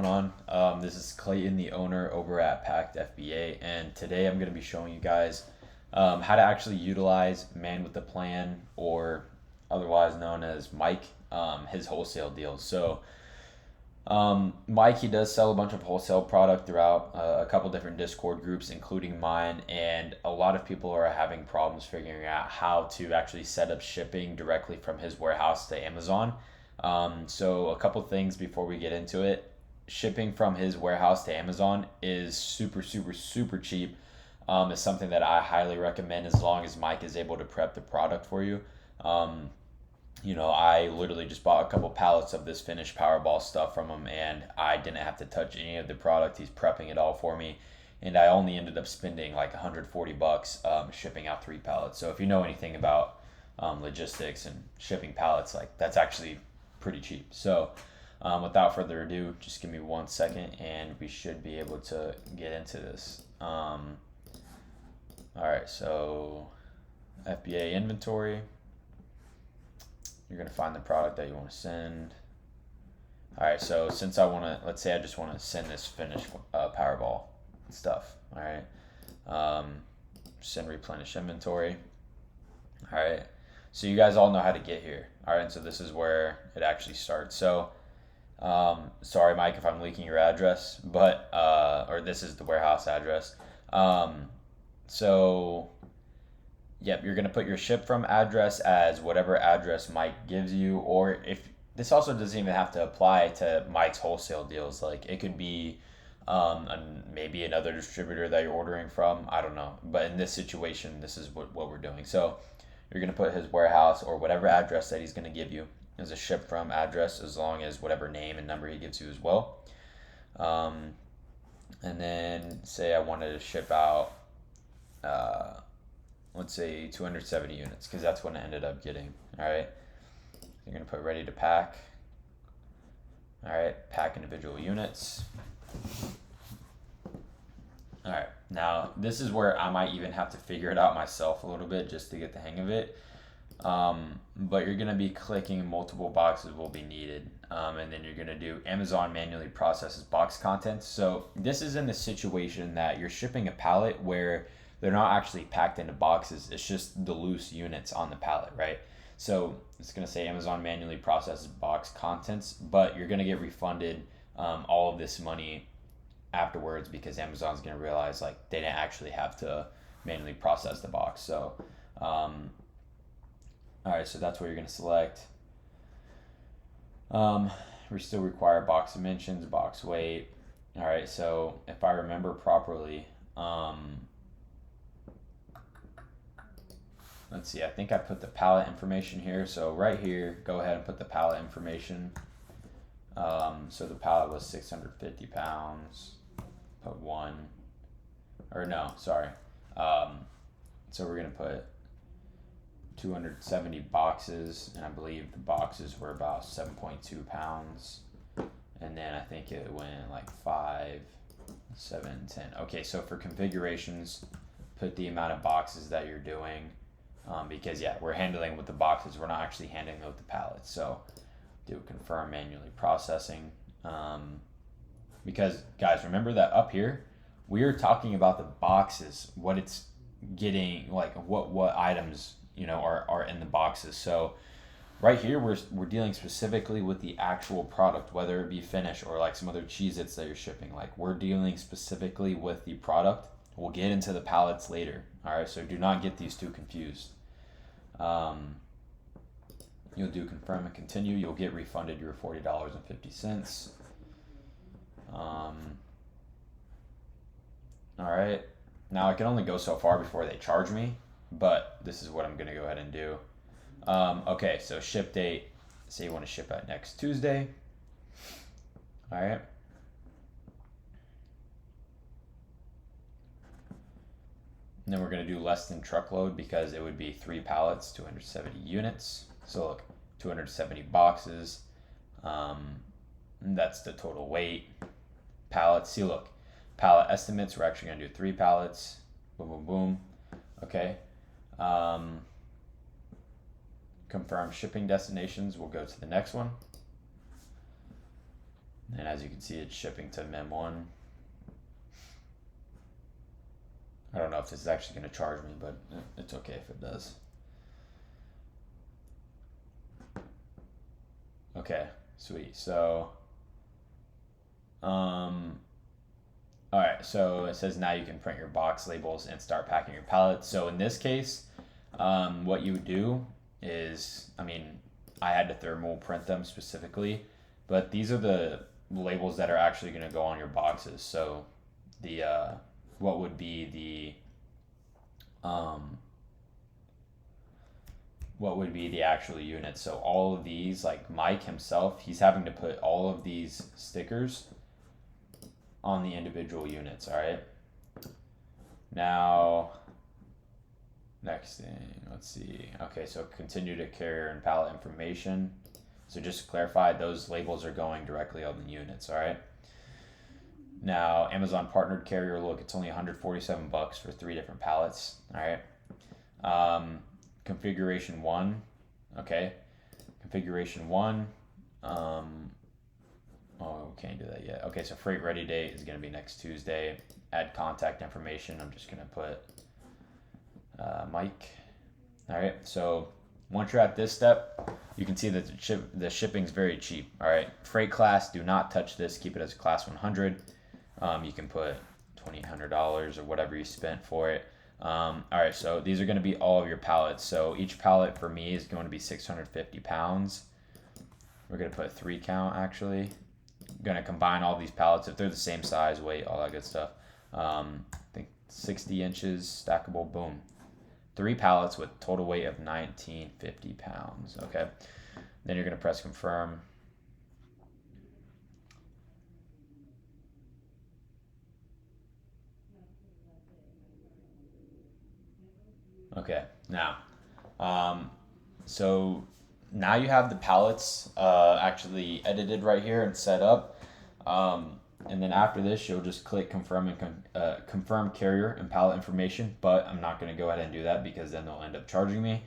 This is Clayton, the owner over at Packed FBA, and today I'm going to be showing you guys how to actually utilize Man with the Plan, or otherwise known as Mike, his wholesale deals. Mike, he does sell a bunch of wholesale product throughout a couple different Discord groups, including mine, and a lot of people are having problems figuring out how to actually set up shipping directly from his warehouse to Amazon. So a couple things before we get into it. Shipping from his warehouse to Amazon is super, super, super cheap. It's something that I highly recommend as long as Mike is able to prep the product for you. Um, I literally just bought a couple pallets of this finished Powerball stuff from him, and I didn't have to touch any of the product. He's prepping it all for me, and I only ended up spending like 140 bucks shipping out 3 pallets. So if you know anything about logistics and shipping pallets, like that's actually pretty cheap. Without further ado, just give me 1 second, and we should be able to get into this. All right, so FBA inventory. You're gonna find the product that you want to send. All right, so since I want to, let's say I just want to send this finished Powerball stuff. All right, send replenish inventory. All right, so you guys all know how to get here. All right, so this is where it actually starts. Sorry, Mike, if I'm leaking your address, but or this is the warehouse address. Um, so Yep, you're gonna put your ship from address as whatever address Mike gives you, or if this also doesn't even have to apply to Mike's wholesale deals. Like it could be maybe another distributor that you're ordering from. I don't know, but in this situation, this is what we're doing. So you're gonna put his warehouse or whatever address that he's gonna give you as a ship from address, as long as whatever name and number he gives you as well. Um, and then say I wanted to ship out. Uh, let's say 270 units, because that's what I ended up getting. All right, you're gonna put ready to pack. All right, pack individual units. All right, now this is where I might even have to figure it out myself a little bit just to get the hang of it. But you're gonna be clicking multiple boxes will be needed, and then you're gonna do Amazon manually processes box contents. So this is in the situation that you're shipping a pallet where they're not actually packed into boxes. It's just the loose units on the pallet, right? So it's gonna say Amazon manually processes box contents, but you're gonna get refunded all of this money afterwards, because Amazon's gonna realize like they didn't actually have to manually process the box. Um, all right, so that's what you're gonna select. We still require box dimensions, box weight. All right, so if I remember properly, let's see, I think I put the pallet information here. So right here, go ahead and put the pallet information. So the pallet was 650 pounds. Put one, or no, sorry. So we're gonna put 270 boxes, and I believe the boxes were about 7.2 pounds. And then I think it went like 5, 7, 10. Okay, so for configurations, put the amount of boxes that you're doing. Because yeah, we're handling with the boxes, we're not actually handling with the pallets. So do confirm manually processing. Because guys, remember that up here, we're talking about the boxes, what it's getting, like what items are in the boxes. So right here, we're dealing specifically with the actual product, whether it be finished or like some other Cheez-Its that you're shipping. Like we're dealing specifically with the product. We'll get into the pallets later. All right, so do not get these two confused. You'll do confirm and continue. You'll get refunded your $40.50. All right. Now I can only go so far before they charge me, but this is what I'm gonna go ahead and do. Okay, so ship date. Say you want to ship out next Tuesday. All right. And then we're going to do less than truckload, because it would be 3 pallets, 270 units. So look, 270 boxes. That's the total weight. Pallets. See, look, pallet estimates. We're actually going to do 3 pallets. Boom, boom, boom. Okay. Confirm shipping destinations. We'll go to the next one. And as you can see, it's shipping to MEM1. I don't know if this is actually going to charge me, but it's okay if it does. Okay, sweet. So, all right. So it says now you can print your box labels and start packing your pallets. So in this case, what you would do is, I mean, I had to thermal print them specifically, but these are the labels that are actually going to go on your boxes. So the what would be the actual units. So all of these, like Mike himself, he's having to put all of these stickers on the individual units. All right, now next thing, let's see. Okay, so continue to carrier and pallet information. So just to clarify, those labels are going directly on the units. All right, now Amazon partnered carrier, look, it's only 147 bucks for 3 different pallets. All right, configuration 1. Okay, configuration 1. Oh, we can't do that yet. Okay, so freight ready date is going to be next Tuesday. Add contact information. I'm just going to put Mike. All right, so once you're at this step, you can see that the shipping's very cheap. All right, freight class, do not touch this. Keep it as class 100. You can put $2,800 or whatever you spent for it. All right, so these are going to be all of your pallets. So each pallet for me is going to be 650 pounds. We're going to put 3 count actually. Going to combine all these pallets if they're the same size, weight, all that good stuff. I think 60 inches stackable. Boom, 3 pallets with total weight of 1950 pounds. Okay, then you're going to press confirm. Okay, now so now you have the pallets actually edited right here and set up. And then after this, you'll just click confirm and confirm carrier and pallet information. But I'm not going to go ahead and do that because then they'll end up charging me.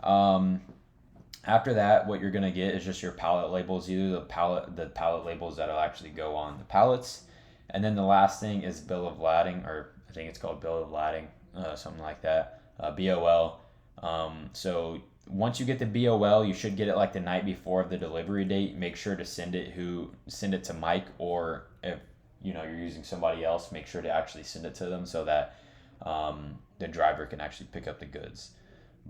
After that, what you're going to get is just your pallet labels, either the pallet labels that'll actually go on the pallets. And then the last thing is bill of lading, or I think it's called bill of lading, something like that, BOL. So once you get the BOL, you should get it like the night before the delivery date. Make sure to send it to Mike, or if you're using somebody else, make sure to actually send it to them so that the driver can actually pick up the goods.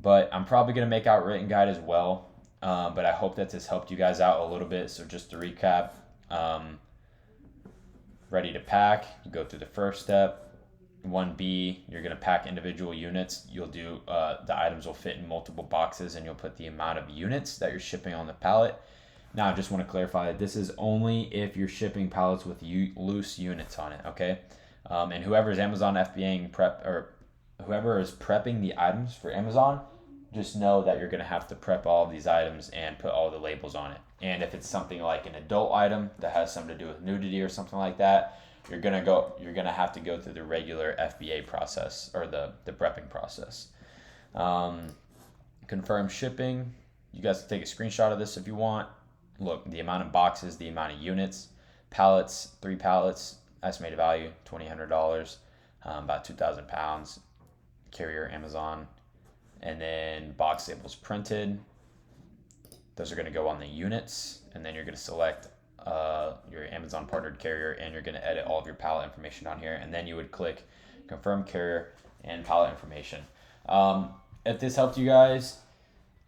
But I'm probably going to make out written guide as well. But I hope that this helped you guys out a little bit. So just to recap, ready to pack, you go through the first step. 1B, you're going to pack individual units. You'll do the items will fit in multiple boxes, and you'll put the amount of units that you're shipping on the pallet. Now I just want to clarify that this is only if you're shipping pallets with loose units on it. Okay, and whoever is Amazon FBAing prep, or whoever is prepping the items for Amazon, just know that you're going to have to prep all of these items and put all the labels on it. And if it's something like an adult item that has something to do with nudity or something like that, you're gonna have to go through the regular FBA process, or the prepping process. Confirm shipping. You guys can take a screenshot of this if you want. Look, the amount of boxes, the amount of units, pallets, 3 pallets, estimated value $2,800, about 2,000 pounds. Carrier Amazon, and then box labels printed. Those are going to go on the units, and then you're going to select your Amazon partnered carrier, and you're going to edit all of your pallet information on here, and then you would click confirm carrier and pallet information. If this helped you guys,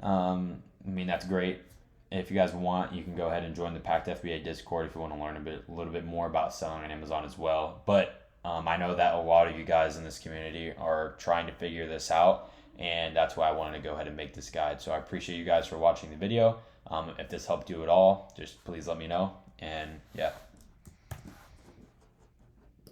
I mean, that's great. If you guys want, you can go ahead and join the Packed FBA Discord if you want to learn a little bit more about selling on Amazon as well. But I know that a lot of you guys in this community are trying to figure this out, and that's why I wanted to go ahead and make this guide. So I appreciate you guys for watching the video. If this helped you at all, just please let me know. And yeah.